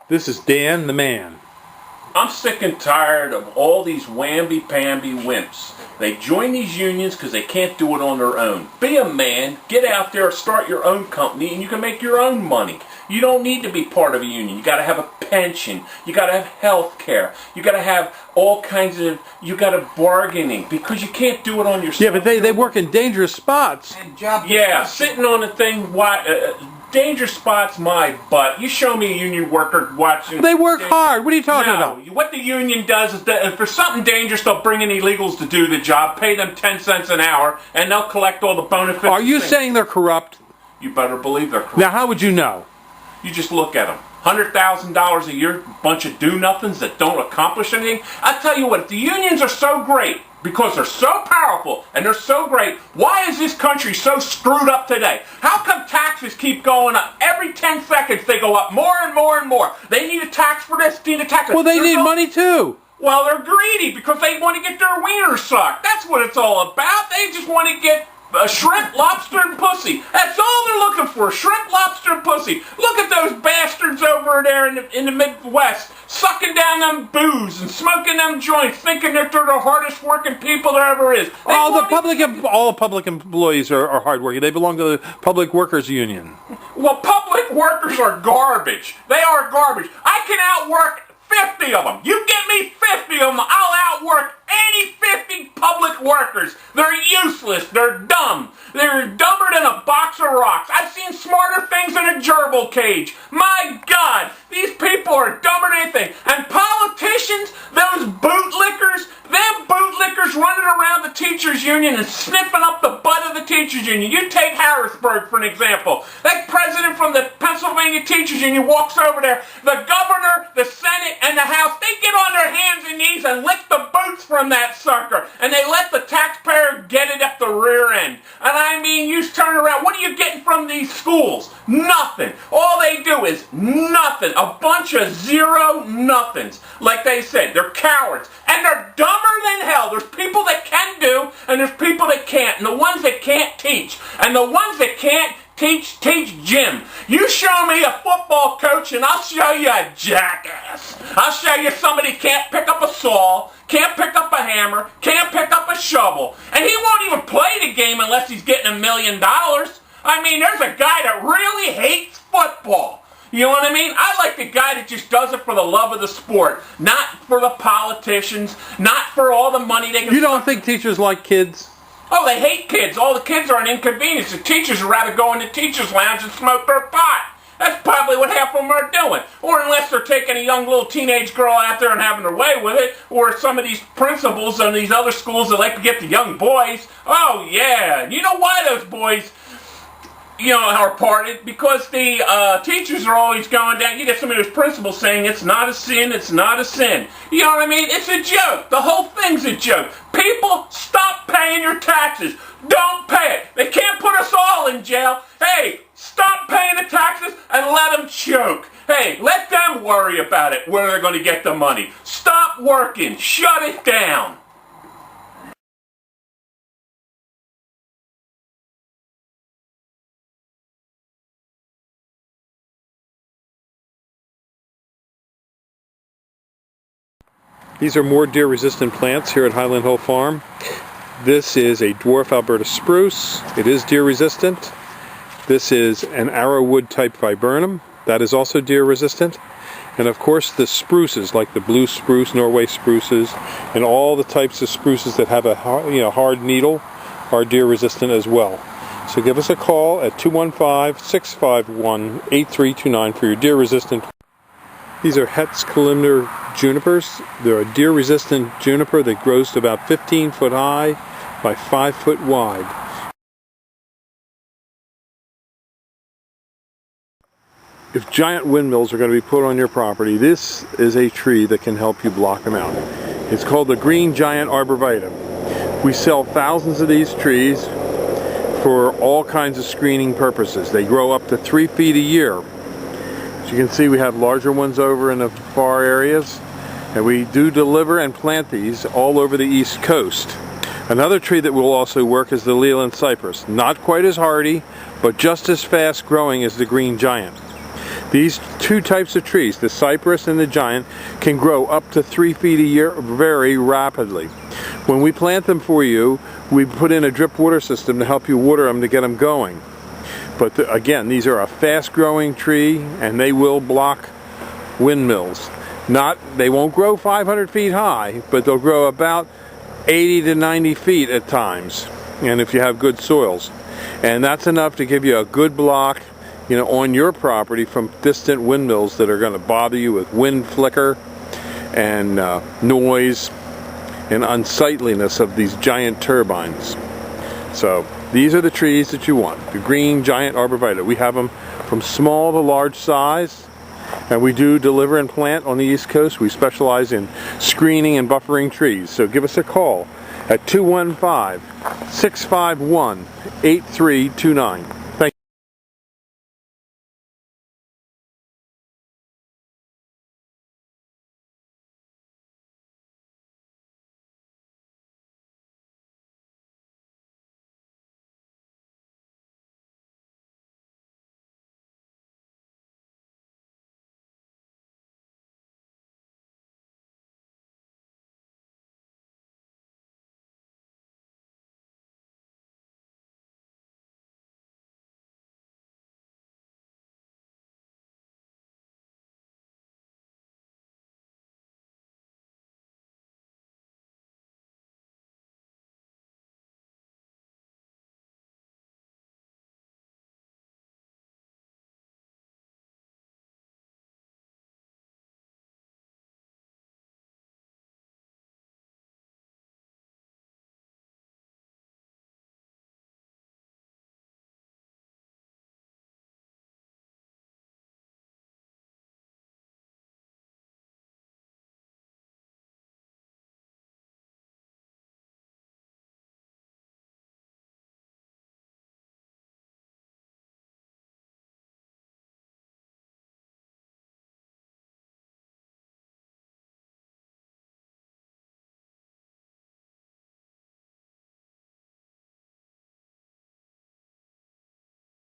This is Dan the Man. I'm sick and tired of all these whamby-pamby wimps. They join these unions because they can't do it on their own. Be a man, get out there, start your own company, and you can make your own money. You don't need to be part of a union. You got to have a pension. You got to have health care. You got to have all kinds of, you got to bargaining because you can't do it on yourself. Yeah, but they work in dangerous spots. Yeah, sitting on a thing, dangerous spots, my butt. You show me a union worker watching. They work hard. What are you talking about? What the union does is that if there's something dangerous, they'll bring in illegals to do the job, pay them 10 cents an hour, and they'll collect all the benefits. Are you saying they're corrupt? You better believe they're corrupt. Now, how would you know? You just look at them. $100,000 a year, bunch of do-nothings that don't accomplish anything. I tell you what, if the unions are so great, because they're so powerful and they're so great, why is this country so screwed up today? How come taxes keep going up? Every 10 seconds they go up more and more and more. They need a tax for this, need a tax for that. Well, they need money too. Well, they're greedy because they want to get their wieners sucked. That's what it's all about. They just want to get shrimp, lobster, and pussy. That's all they're looking for, shrimp, lobster, and pussy. Look at those bastards over there in the Midwest, sucking down them booze and smoking them joints, thinking that they're the hardest working people there ever is. All public employees are hardworking. They belong to the Public Workers Union. Well, public workers are garbage. They are garbage. I can outwork 50 of them. You get me 50 of them, I'll outwork any 50 public workers. They're useless. They're dumb. They're dumber than a box of rocks. I've seen smarter things in a gerbil cage. My God, these people are dumber than anything. And politicians, those bootlickers, them bootlickers running around the teachers' union and sniffing up the butt of the teachers' union. You take Harrisburg for an example. That president from the Pennsylvania teachers' union walks over there. The governor, the Senate, and the House, they get on their hands and knees and lick the boots from that sucker. And they let the taxpayer get it up the rear end. And I mean, you turn around, what are you getting from these schools? Nothing. All they do is nothing. A bunch of zero nothings. Like they said, they're cowards. And they're dumber than hell. There's people that can do, and there's people that can't. And the ones that can't teach. And the ones that can't teach gym. You show me a football coach and I'll show you a jackass. I'll show you somebody can't pick up a saw, can't pick up a hammer, can't pick up a shovel. And he won't even play the game unless he's getting $1 million. I mean, there's a guy that really hates football. You know what I mean? I like the guy that just does it for the love of the sport, not for the politicians, not for all the money they can. You don't think teachers like kids? Oh, they hate kids. All the kids are an inconvenience. The teachers would rather go in the teacher's lounge and smoke their pot. That's probably what half of them are doing. Or unless they're taking a young little teenage girl out there and having their way with it. Or some of these principals in these other schools that like to get the young boys. Oh, yeah. You know why those boys, are parted? Because the teachers are always going down. You get some of those principals saying it's not a sin, it's not a sin. You know what I mean? It's a joke. The whole thing's a joke. People, stop paying your taxes. Don't pay it. They can't put us all in jail. Hey, stop paying the taxes and let them choke. Hey, let them worry about it, where they're going to get the money. Stop working. Shut it down. These are more deer-resistant plants here at Highland Hill Farm. This is a dwarf Alberta spruce. It is deer-resistant. This is an arrowwood type viburnum. That is also deer-resistant. And of course the spruces, like the blue spruce, Norway spruces, and all the types of spruces that have a hard needle are deer-resistant as well. So give us a call at 215-651-8329 for your deer-resistant. These are Hetz columnar junipers. They're a deer-resistant juniper that grows to about 15 foot high by 5 foot wide. If giant windmills are going to be put on your property, this is a tree that can help you block them out. It's called the green giant arborvitae. We sell thousands of these trees for all kinds of screening purposes. They grow up to 3 feet a year. As you can see, we have larger ones over in the far areas, and we do deliver and plant these all over the East Coast. Another tree that will also work is the Leland cypress. Not quite as hardy, but just as fast growing as the green giant. These two types of trees, the cypress and the giant, can grow up to 3 feet a year very rapidly. When we plant them for you, we put in a drip water system to help you water them to get them going. But again, these are a fast-growing tree, and they will block windmills. They won't grow 500 feet high, but they'll grow about 80 to 90 feet at times, and if you have good soils. And that's enough to give you a good block, on your property from distant windmills that are going to bother you with wind flicker and noise and unsightliness of these giant turbines. So these are the trees that you want, the green giant arborvitae. We have them from small to large size, and we do deliver and plant on the East Coast. We specialize in screening and buffering trees. So give us a call at 215-651-8329.